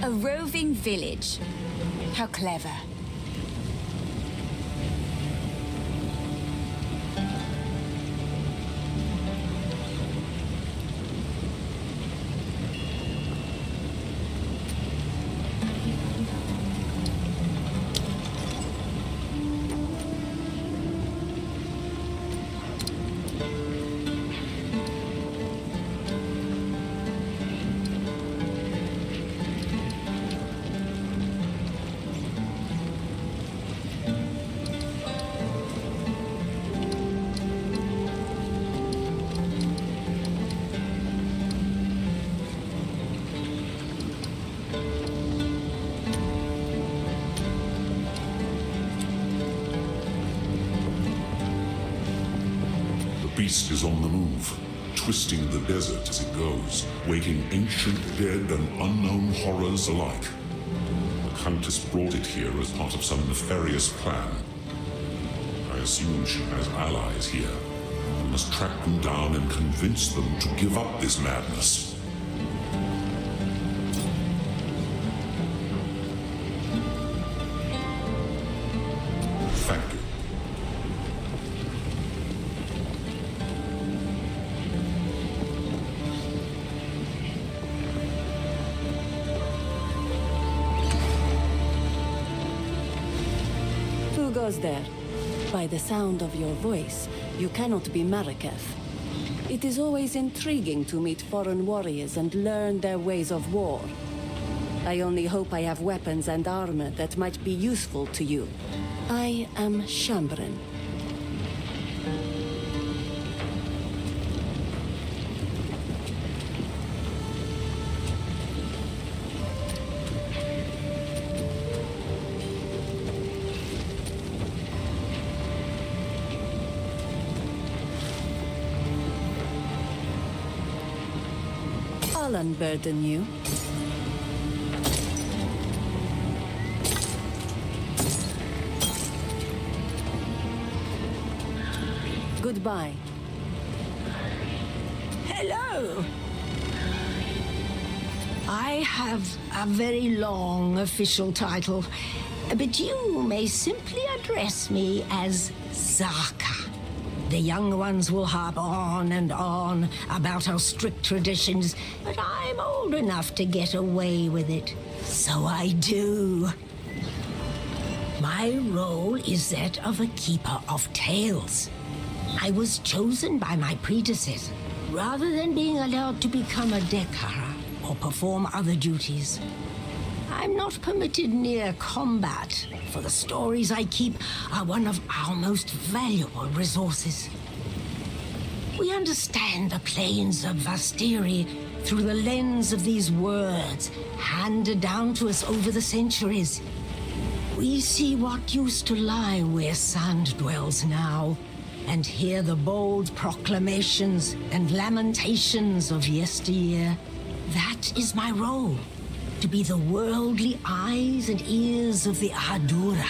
A roving village. How clever. The beast is on the move, twisting the desert as it goes, waking ancient dead and unknown horrors alike. The Countess brought it here as part of some nefarious plan. I assume she has allies here. I must track them down and convince them to give up this madness. Thank you. Who goes there? By the sound of your voice, you cannot be Marraketh. It is always intriguing to meet foreign warriors and learn their ways of war. I only hope I have weapons and armor that might be useful to you. I am Shambren. I'll unburden you. Goodbye. Hello. I have a very long official title, but you may simply address me as Zaka. The young ones will harp on and on about our strict traditions, but I'm old enough to get away with it. So I do. My role is that of a keeper of tales. I was chosen by my predecessor, rather than being allowed to become a Dekara or perform other duties. I'm not permitted near combat, for the stories I keep are one of our most valuable resources. We understand the plains of Vastiri through the lens of these words handed down to us over the centuries. We see what used to lie where sand dwells now, and hear the bold proclamations and lamentations of yesteryear. That is my role, to be the worldly eyes and ears of the Ahadura.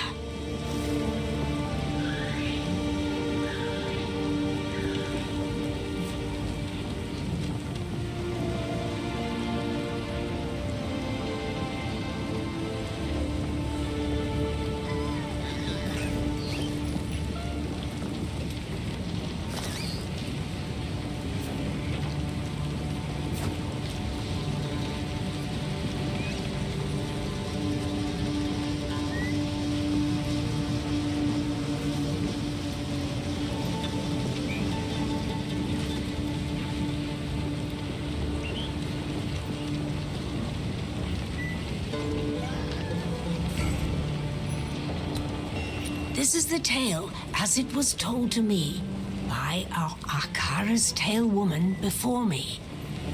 This is the tale as it was told to me by our Akara's tale woman before me,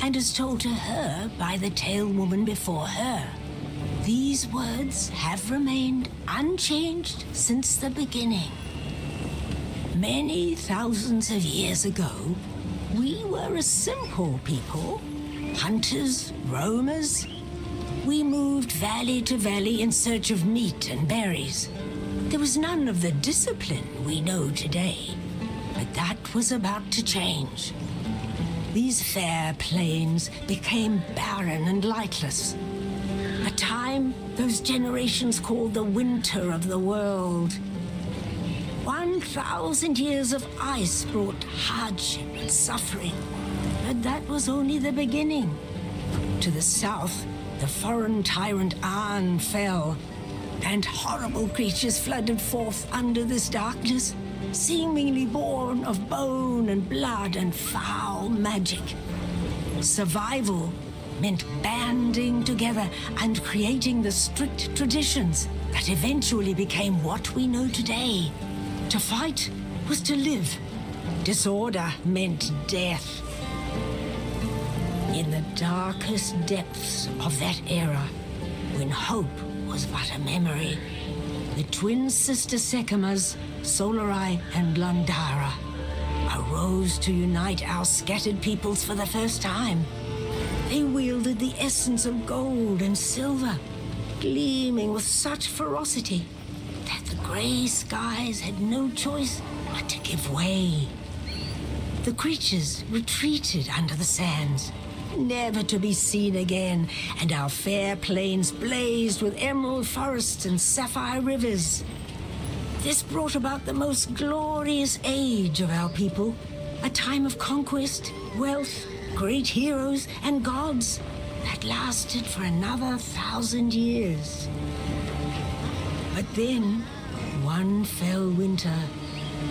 and as told to her by the tale woman before her. These words have remained unchanged since the beginning. Many thousands of years ago, we were a simple people, hunters, roamers. We moved valley to valley in search of meat and berries. There was none of the discipline we know today, but that was about to change. These fair plains became barren and lightless. A time those generations called the winter of the world. 1,000 years of ice brought hardship and suffering, but that was only the beginning. To the south, the foreign tyrant An fell, and horrible creatures flooded forth under this darkness, seemingly born of bone and blood and foul magic. Survival meant banding together and creating the strict traditions that eventually became what we know today. To fight was to live. Disorder meant death. In the darkest depths of that era, when hope was but a memory, the twin sister Sekimas, Solarai and Landara, arose to unite our scattered peoples for the first time. They wielded the essence of gold and silver, gleaming with such ferocity that the grey skies had no choice but to give way. The creatures retreated under the sands, never to be seen again, and our fair plains blazed with emerald forests and sapphire rivers. This brought about the most glorious age of our people, a time of conquest, wealth, great heroes, and gods that lasted for another 1,000 years. But then, one fell winter,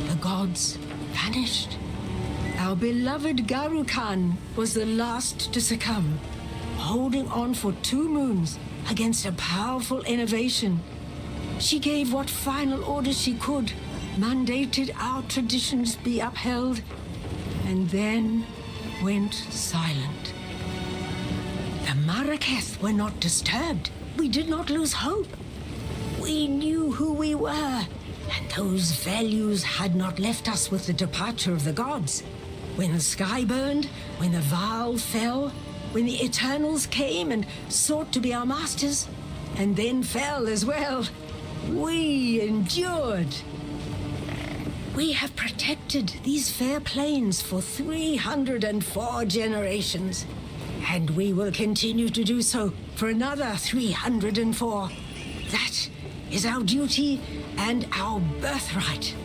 the gods vanished. Our beloved Garukan was the last to succumb, holding on for 2 moons against a powerful innovation. She gave what final orders she could, mandated our traditions be upheld, and then went silent. The Maraketh were not disturbed. We did not lose hope. We knew who we were, and those values had not left us with the departure of the gods. When the sky burned, when the Vaal fell, when the Eternals came and sought to be our masters, and then fell as well, we endured. We have protected these fair plains for 304 generations, and we will continue to do so for another 304. That is our duty and our birthright.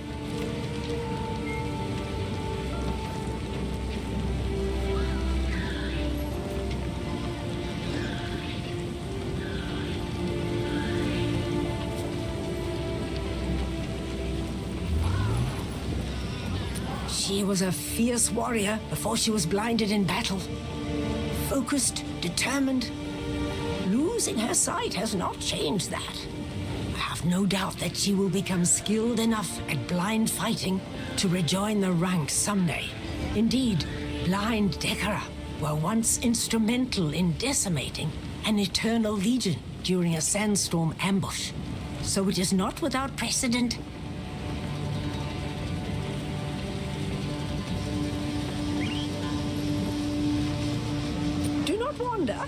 She was a fierce warrior before she was blinded in battle. Focused, determined. Losing her sight has not changed that. I have no doubt that she will become skilled enough at blind fighting to rejoin the ranks someday. Indeed, blind Dekara were once instrumental in decimating an Eternal Legion during a sandstorm ambush. So it is not without precedent. Wander.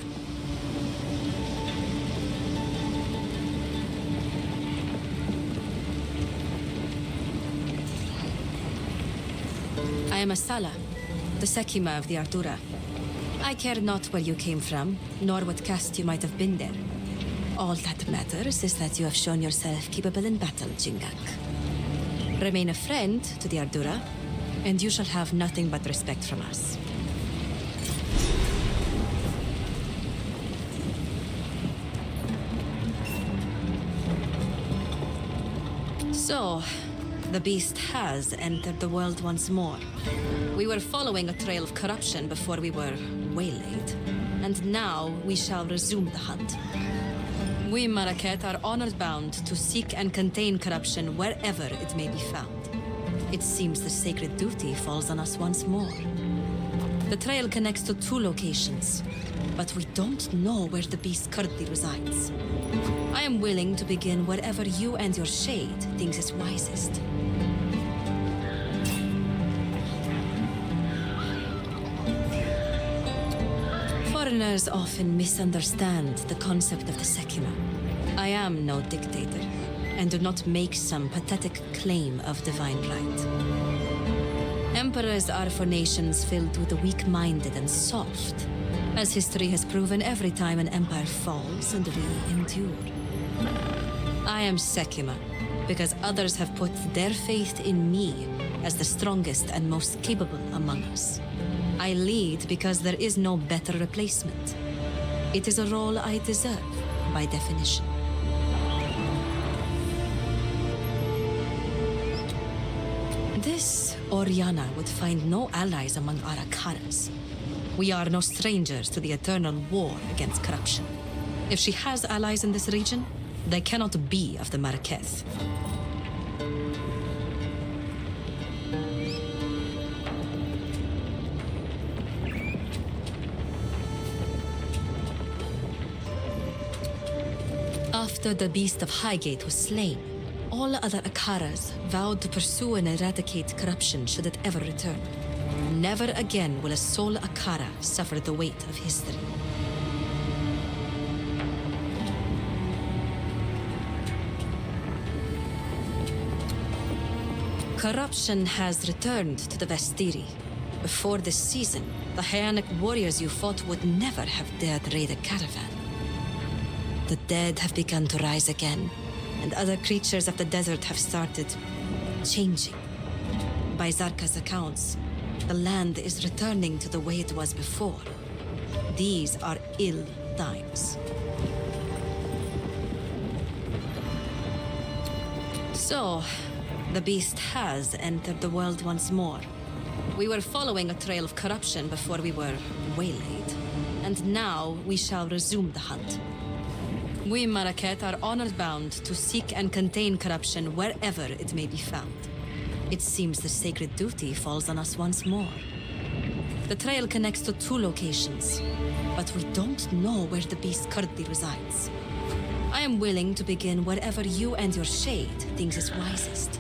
I am Asala, the Sekima of the Ardura. I care not where you came from, nor what caste you might have been there. All that matters is that you have shown yourself capable in battle, Jingak. Remain a friend to the Ardura, and you shall have nothing but respect from us. So, the beast has entered the world once more. We were following a trail of corruption before we were waylaid, and now we shall resume the hunt. We Maraketh are honored bound to seek and contain corruption wherever it may be found. It seems the sacred duty falls on us once more. The trail connects to 2 locations, but we don't know where the beast currently resides. I am willing to begin wherever you and your shade thinks is wisest. Foreigners often misunderstand the concept of the Sekima. I am no dictator, and do not make some pathetic claim of divine right. Emperors are for nations filled with the weak-minded and soft, As history has proven, every time an empire falls and we endure. I am Sekima, because others have put their faith in me as the strongest and most capable among us. I lead because there is no better replacement. It is a role I deserve, by definition. This Oriana would find no allies among our Akaras. We are no strangers to the eternal war against corruption. If she has allies in this region, they cannot be of the Maraketh. After the Beast of Highgate was slain, all other Akaras vowed to pursue and eradicate corruption should it ever return. Never again will a sole Akara suffer the weight of history. Corruption has returned to the Vestiri. Before this season, the Hyanic warriors you fought would never have dared raid a caravan. The dead have begun to rise again, and other creatures of the desert have started changing. By Zarka's accounts, the land is returning to the way it was before. These are ill times. So, the beast has entered the world once more. We were following a trail of corruption before we were waylaid, and now we shall resume the hunt. We Maraketh are honor-bound to seek and contain corruption wherever it may be found. It seems the sacred duty falls on us once more. The trail connects to 2 locations, but we don't know where the beast currently resides. I am willing to begin wherever you and your shade thinks is wisest.